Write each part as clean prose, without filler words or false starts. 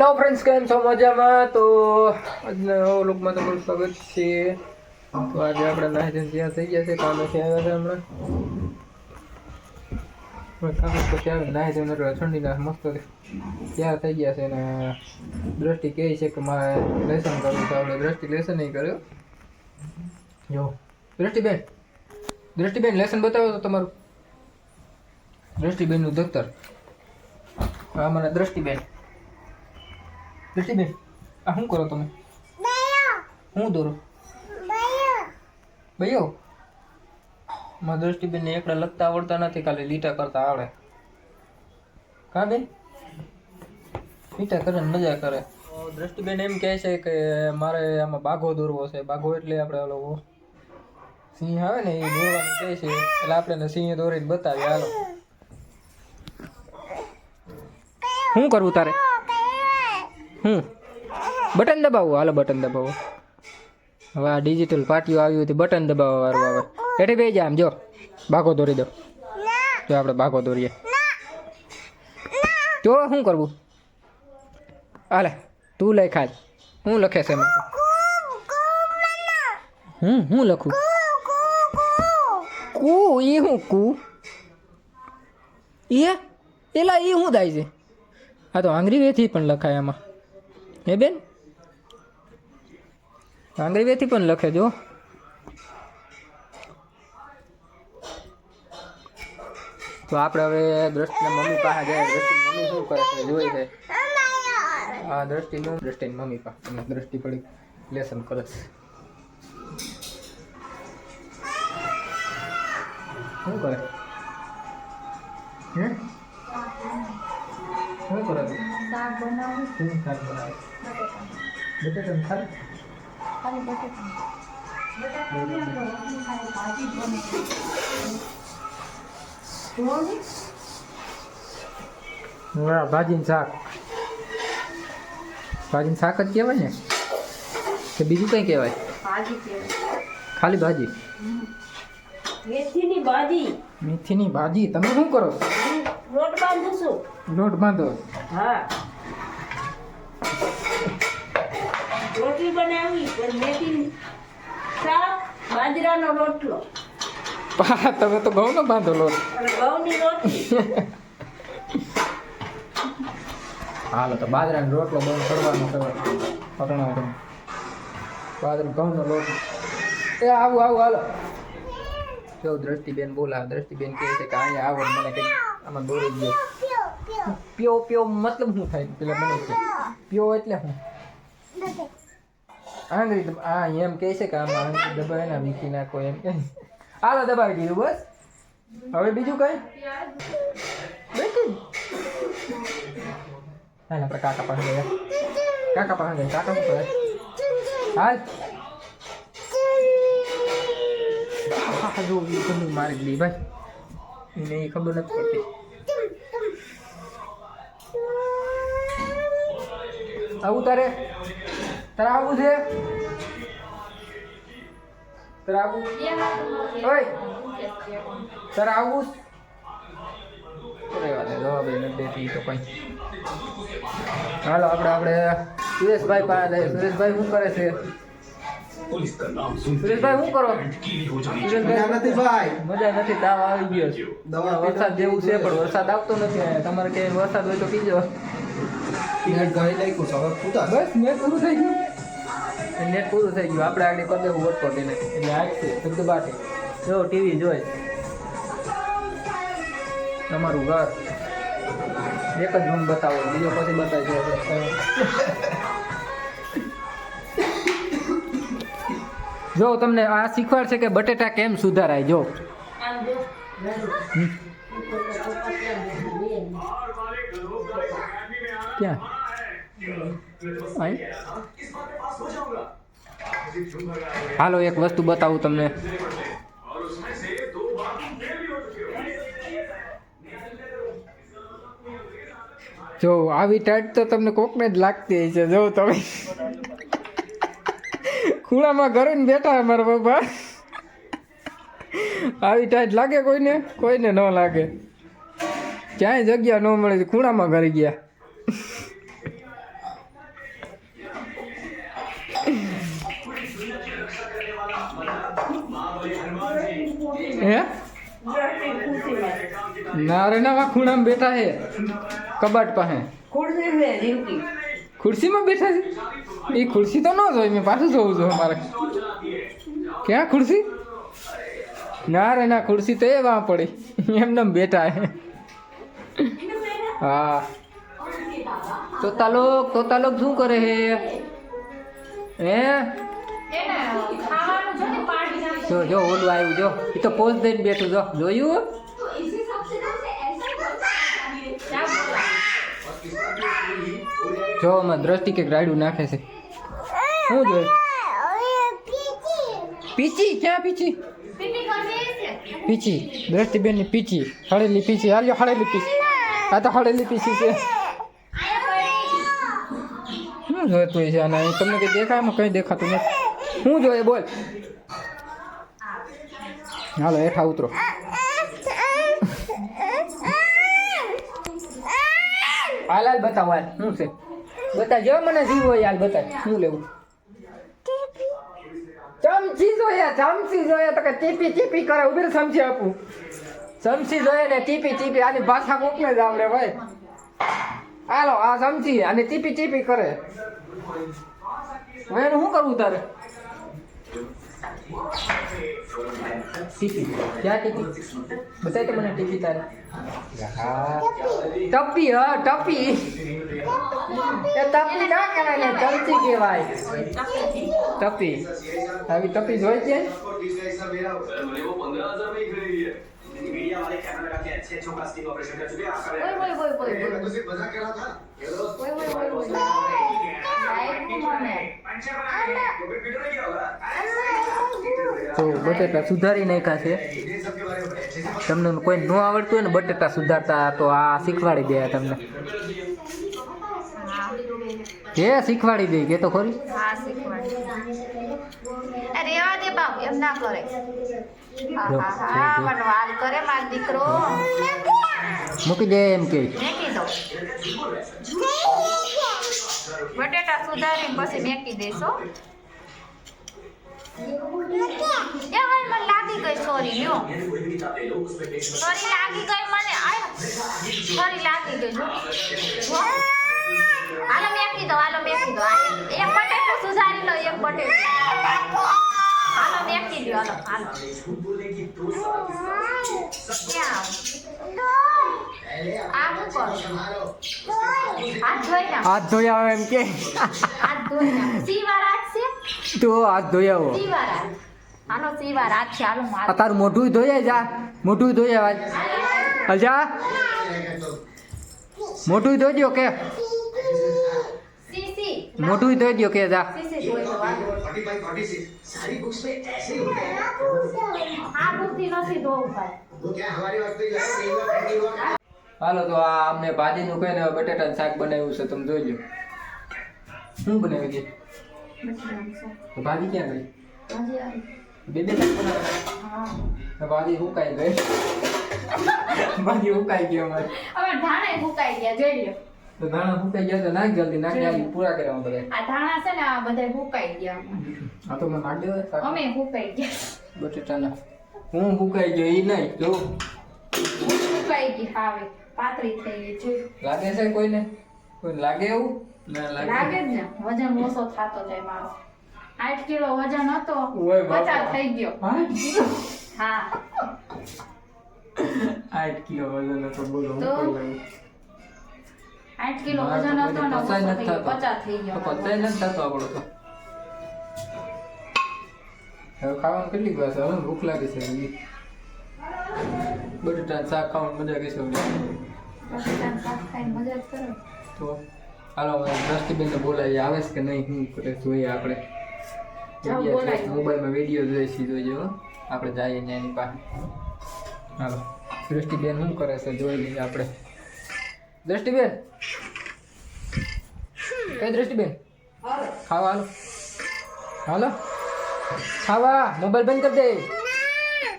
Hello friends, કેમ છો? મજામાં? તો આજના લોકમાં તમારું સ્વાગત છે. તો આજે આપણે નાહી ત્યાં થઈ ગયા છે, કામેથી આવ્યા છે હમણાં. કામે પછી આવે નાહી ધોઈને ઠંડીના મસ્ત તૈયાર થઈ ગયા છે. અને દ્રષ્ટિ કહે છે કે મારે લેસન કરવું છે. આપણે દ્રષ્ટિ લેસન નહીં કર્યો. જો દ્રષ્ટિબેન લેસન બતાવો તો તમારું. દ્રષ્ટિબેનનું દફતર. હા, મને દ્રષ્ટિબેન, આ શું કરો તમે? શું દોરો? ભાઈઓ મારા દ્રષ્ટિબેનને એકડા લખતા આવડતા નથી, ખાલી લીટા કરતા આવડે. કા બેન? લીટા કરે ને મજા કરે. દ્રષ્ટિબેન એમ કહે છે કે મારે આમાં બાઘો દોરવો છે. બાઘો એટલે આપણે ઓલો સિંહ આવે ને, એ દોરવાનું કહે છે. એટલે આપણે સિંહ દોરીને બતાવીએ. હાલો, શું કરવું તારે? બટન દબાવો. હાલો, બટન દબાવો. હવે આ ડિજિટલ પાટીઓ આવ્યું હતી, બટન દબાવવા વાળું આવે. એટલે બે જા, આમ જો બાઘો દોરી દો. જો આપણે બાઘો દોરીએ. જો શું કરવું? હાલે તું લઈ ખાલ. શું લખે છે એમાં? હું લખું? કુ. એ શું કુ? એલા એ શું થાય છે? આ તો આંગળી વેથી પણ લખાય આમાં. હે બેન, આંગળી વેથી પણ લખે. જો તો આપણે હવે દ્રષ્ટિના મમ્મી પાસે જાય. દ્રષ્ટિની મમ્મી શું કરે છે જોઈ છે. હા, દ્રષ્ટિની મમ્મી પાસે દ્રષ્ટિ પડી લેસન કરે છે. શું કરે? શું કરે? શાક બનાવું. શું શાક બનાવે? બટેટાનું શાક. ભાજીનું શાક. ભાજીનું શાક જ કહેવાય ને, કે બીજું કંઈ કહેવાય? ખાલી ભાજી. મેથીની ભાજી. મેથીની ભાજી. તમે શું કરો? લોટ બાંધું છું. લોટ બાંધો? હા, રોટલી બનાવી. મેથીનું શાક, બાજરાનો રોટલો. તમે તો ઘઉંનો બાંધો લોટ. અને ઘઉંની રોટલી. હાલો, તો બાજરાનો રોટલો બંધ કરવાનો પકડવાનો. બાજરો ઘઉંનો લોટ. એ આવું હાલો. જો દ્રષ્ટિબેન બોલા. દ્રષ્ટિબેન કહે છે કે અહીંયા આવો, મને કંઈ આમાં દોરી દો. પ્યો મતલબ શું થાય પેલા મને છે? પ્યો એટલે શું? આંગળી આ એમ કહે છે કે આમાં આંગળી દબાવે ને વીખી નાખો એમ કહે. હાલો, દબાવી દીધું બસ. હવે બીજું કઈ? હાલ આપણે કાકા પાસે ગયા. કાકા શું કરે? હાલ જો ઘણી મારી દી ભાઈ, એને એ ખબર નથી પડતી. આવું તારે આવું છે? તારે આવું? ઓય, તારે આવું? જવાબ નથી દેતી તો કઈ. હાલો, આપણે સુરેશભાઈ પાસે જઈએ. સુરેશભાઈ શું કરે છે? સુરેશભાઈ શું કરો? મજા નથી, તાવ આવી ગયો. વરસાદ જેવું છે પણ વરસાદ આવતો નથી. તમારે ક્યાંય વરસાદ હોય તો કીજો. બસ નેટ પૂરું થઈ ગયું. આપણે આગળ કરી દેવું હોટસ્પોટ એને. એટલે આગશે શબ્દ બાટે જો ટીવી જોઈ તમારું ઘર. એક જ રૂમ બતાવો, બીજો પછી બતાવજો. જો તમને આ શીખવાડ છે કે બટેટા કેમ સુધારાય. જો ક્યાં? હાલો, એક વસ્તુ બતાવું તમને. જો આવી ટાઈટ તો તમને કોકને જ લાગતી છે. જો તમે ખૂણામાં ઘરે બેઠા મારા બાપા. આવી ટાઈટ લાગે કોઈને? કોઈને ન લાગે. ક્યાંય જગ્યા ન મળે, ખૂણામાં ઘરી ગયા. હે દ્રષ્ટિ ખુશીમાં. ના રે ના ખૂણામાં બેઠા હે કબાટ પાસે ખુરશી છે રીંકી. ખુરશીમાં બેઠા છે એ ખુરશી તો ન જોઈ મેં પાછું જોવું છું અમારે ક્યાં ખુરશી ના રે ના ખુરશી તો એ વાં પડી એમને બેઠા હે હા તોતા લોક શું કરે હે હે જો ઓલું આવ્યું જો એ તો પોસ્ટ દઈને બેઠું જો જોયું જો માં દ્રષ્ટિ કે રાયડું નાખે છે શું જોયું પીચી ક્યાં પીચી પીચી દ્રષ્ટિબેન ની પીચી હળેલી પીચી હાલ્યો હળેલી પીચી આ તો હળેલી પીચી છે શું જોતું છે આના તમને કઈ દેખાય કઈ દેખાતું નથી શું જોઈએ બોલ હાલો હેઠા ઉતરો હાલ હાલ બતાવો હાલ શું છે બતાવજો મને જીવ હોય હાલ બતાવ શું લેવું ચમચી જોયા તો કે ચીપી ચીપી કરે ઉભી સમજી આપું ચમચી જોઈએ ને ચીપી ચીપી આની ભાષા કોકને જ આવડે ભાઈ હાલો આ ચમચી અને ચીપી ચીપી કરે હવે એનું શું કરવું તારે ટીપી ક્યાં ટીપી બતાય તો મને ટીપી તારે ટપી હા ટપી એ ટપી ના કહેવાય ને ચમચી કહેવાય ટપી આવી ટપી જોઈ છે मीडिया वाले कैमरा लगा के अच्छे अच्छे कास्टिंग ऑपरेशन कर चुके हैं आपका तो सिर्फ मजाक कर रहा था તો બટેટા સુધારી નાખ્યા છે તમને કોઈ ન આવડતું હોય ને બટેટા સુધારતા તો આ શીખવાડી દે તમને કે શીખવાડી દે કે તો ખરી હા શીખવાડી રેવા દે બાપ એમ ના કરે હા મને વાલ કરે માર દીકરો મૂકી દે એમ કે મેકી દો બટેટા સુધારીને પછી મેકી દેશો એ ભાઈ મને લાગી ગઈ સોરી લ્યો સોરી લાગી ગઈ મને સોરી લાગી ગઈ જો હાલો મેકી દો એક બટેટું સુધારી લો એક બટેટું હાલો મેકી દો હાલો ક્યાં આ હું કરું હાથ ધોઈ નાખ હાથ ધોયા એમ કે હાથ ધોઈ નાખ સીવાર હાથ છે તો હાથ ધોયા સીવાર હાથ હાલો સીવાર હાથ છે હાલો આ તારું મોઢું ધોયા જા મોઢું ધોયા અજા મોઢું ધોજો કે સીસી મોઢું ધોજો કે જા સીસી ધોઈ દો હાલો 45 46 सारी बुक्स में ऐसे ही होता है આ બુદ્ધિ નથી ધોવું ભાઈ वो क्या हमारे वक्त पे जो है कई बार ठंडी हुआ હાલો તો આ અમને ભાજીનું કહીને બટેટાનું શાક બનાવ્યું છે તમે જોઈ લો શું બનાવી દે તો ભાજી ક્યાં ગઈ બે બે શાક બનાવ્યા ભાજી હુકાઈ ગઈ ભાજી હુકાઈ ગઈ અમારી હવે ધાણે ફૂકાઈ ગયા જોઈ લો તો દાણા હુકાઈ ગયા તો નાખ જલ્દી નાખી પૂરા કર્યા બધા આ ધાણા છે ને આ બધા ફૂકાઈ ગયા આ તો મેં નાખ દેવા શાક અમે ફૂકાઈ ગયા બટેટાના હું હુકાઈ ગયો એ નહીં જો ફૂકાઈ ગઈ હાવે પાતળી થઈ ગઈ જોઈ લાગે છે કોઈને કોઈ લાગે એવું ના લાગે જ ને વજન ઓછો થતો જાય મારો 8 કિલો વજન હતો ઓય બાપા. 50 થઈ ગયો હા 8 કિલો વજન હતો બોલો હું તો? કરી લઉં 8 કિલો વજન હતો ને ઓછો થઈ ગયો 50 થઈ ગયો મારો. પચાઈ નથી થતો આપણો તો હવે ખાવાનું કેટલી વાર છે હવે ભૂખ લાગે છે હજી. બટેટા શાક ખાવાની મજા કઈ છે બટેટાનું શાક ખાઈને મજા જ કરો તો હાલો હવે દ્રષ્ટિબેનને બોલાવીએ આવે છે કે નહીં શું કરે જોઈએ આપણે જાઓ, બોલાવી. મોબાઈલમાં વિડીયો જોઈશી જોઈએ હો. આપણે જઈએ ને એની પાસે હાલો દ્રષ્ટિબેન શું કરે છે જોઈ લઈએ આપણે દ્રષ્ટિબેન કઈ દ્રષ્ટિબેન ખાવા હાલો હાલો ખાવા મોબાઈલ બંધ કરી દે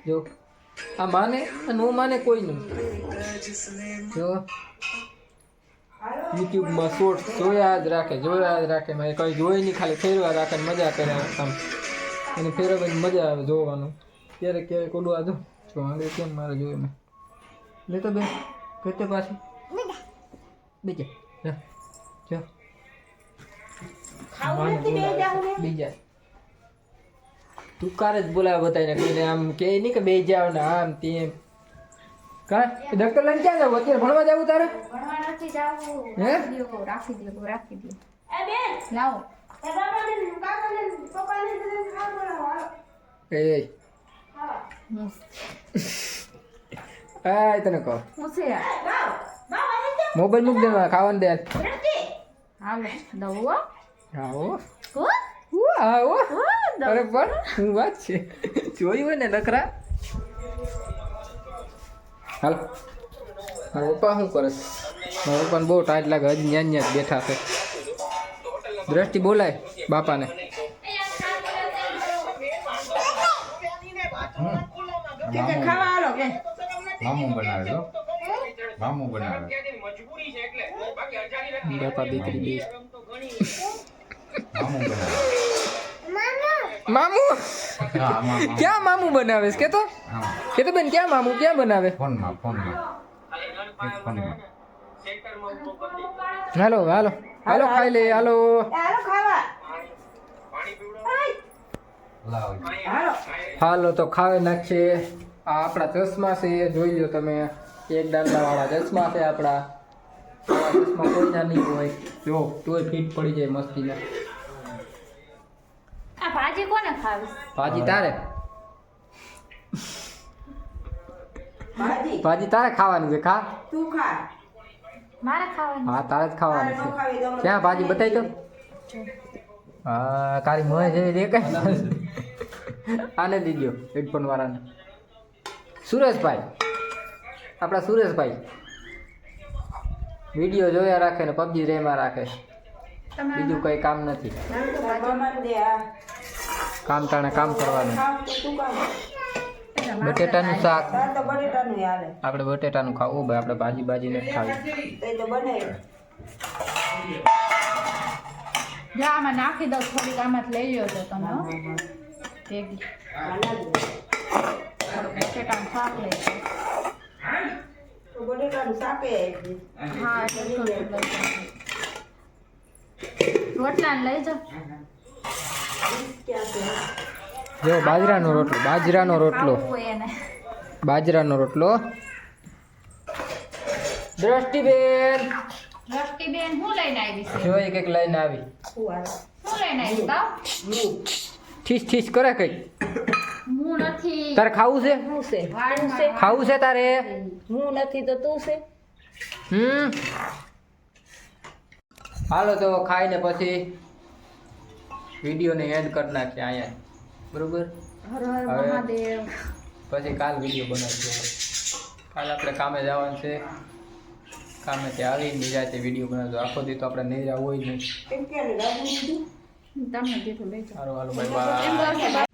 જો આ માને અને હું માને કોઈ નહીં જો યુટ્યુબમાં શોર્ટ્સ જોયા જ રાખે મારે કંઈ જોઈ નહીં ખાલી ફેરવા રાખે ને મજા કરે આમ એને ફેરવવાની મજા આવે જોવાનું. ક્યારેક ક્યારેક ઓડવા દો તો આંગળી કેમ મારે જોયું મેં લેતો બેન કરતે પાછી બીજા જા બીજા તું કારે જ બોલાવે બતાવીને કહીને આમ કે નહીં કે બે જાવ ને આમ તેમ કા ડૉક્ટર લઈને ક્યાં જાવ અત્યારે ભણવા જવું તારે ભણવા નથી જાવું. હે? રાખી દો એ બેન લાવો. એ બાબાને કાકાને પપ્પાને બધાને ખાવા બોલાવો એ હું આ તને કહો હું છે આ? બાવ બાવ આજે કેમ મોબાઈલ મૂક દે ખાવાનું દે દ્રષ્ટિ હાલો દઉં હો. આવો હો? આવો હો, દઉં. અરે પણ હું વાત છે જોયું હોય ને નખરા હાલ મારા પપ્પા શું કરે છે મારા પપ્પાને બહુ ટાઈટ લાગે હજી ન્યા ન્યા જ બેઠા છે દ્રષ્ટિ બોલાય બાપાને કે ખાવા હાલો કે મામું બનાવે છો મામું બનાવે બાપા દીકરી બે મામું બનાવે મામુ હા મામા ક્યાં મામુ બનાવે છે કે તો હા કે તો બેન ક્યાં મામુ ક્યાં બનાવે ફોનમાં એક ફોનમાં હાલો હાલો હાલો ખાઈ લે હાલો હાલો ખાવા લાવ હાલો હાલો તો ખાવી નાખીએ આ આપણા ચશ્મા છે જોઈ લો તમે એક દાંડાવાળા ચશ્મા છે આપણા આવા ચશ્મા કોઈના નહીં હોય જો તોય ફીટ પડી જાય મસ્તીના આ ભાજી કોને ખાવી? ભાજી તારે ભાજી ભાજી તારે ખાવાની છે ખા તું ખા મારે ખાવાની. હા તારે જ તારે ખાવાની નો છે ખાવી તો ક્યાં ભાજી બતાવી તો હા તારી મોય જેવી દેખાય આને દીધો હેડફોન વાળાને સુરેશભાઈ આપણા સુરેશભાઈ વિડીયો જોયા રાખે ને પબજી રેમાં રાખે બીજું કંઈ કામ નથી બાબાને દે આ કામ તાણે કામ કરવાનું ખાવ તો તું કામ બટેટાનું શાક તાર તો બટેટાનું હાલે આપણે બટેટાનું ખાવું ભાઈ આપણે ભાજી બાજી નથી ખાવી તે તો બનાવી જા આમાં નાખી દો થોડીક આમાં લઈ લો તો તમે હો. ભેગી બટેટાનું શાક લઈ લો. તો બટેટાનું શાકે હા એટલે થોડું લઈ જાઓ. રોટલા લઈ જાઓ. ક્યાં છે જો બાજરાનો રોટલો ખાવું હોય એને. બાજરાનો રોટલો દ્રષ્ટિબેન દ્રષ્ટિબેન હું લઈને આવી છે? જો એક એક લઈને આવી શું આવે હું લઈને આવી તાવ? ઠીસ ઠીસ કરે કઈ હું નથી. તારે ખાવું છે વાળું છે. ખાવું છે તારે હું નથી તો તું છે હાલો તો ખાઈને પછી વિડીયોને એન્ડ કરી નાખીએ અહીંયા બરોબર હર હર હવે- મહાદેવ. પછી કાલ વિડીયો બનાવશું કાલ આપણે કામે જવાનું છે કામેથી આવીને નિરાતે વિડીયો બનાવજો આખો દી તો આપણે નહીં હોય નહીં કેમ કે ગાડી દીધી તમને દીધું લઈ જાઓ. સારું હાલો બાય બાય એમ કહો છો,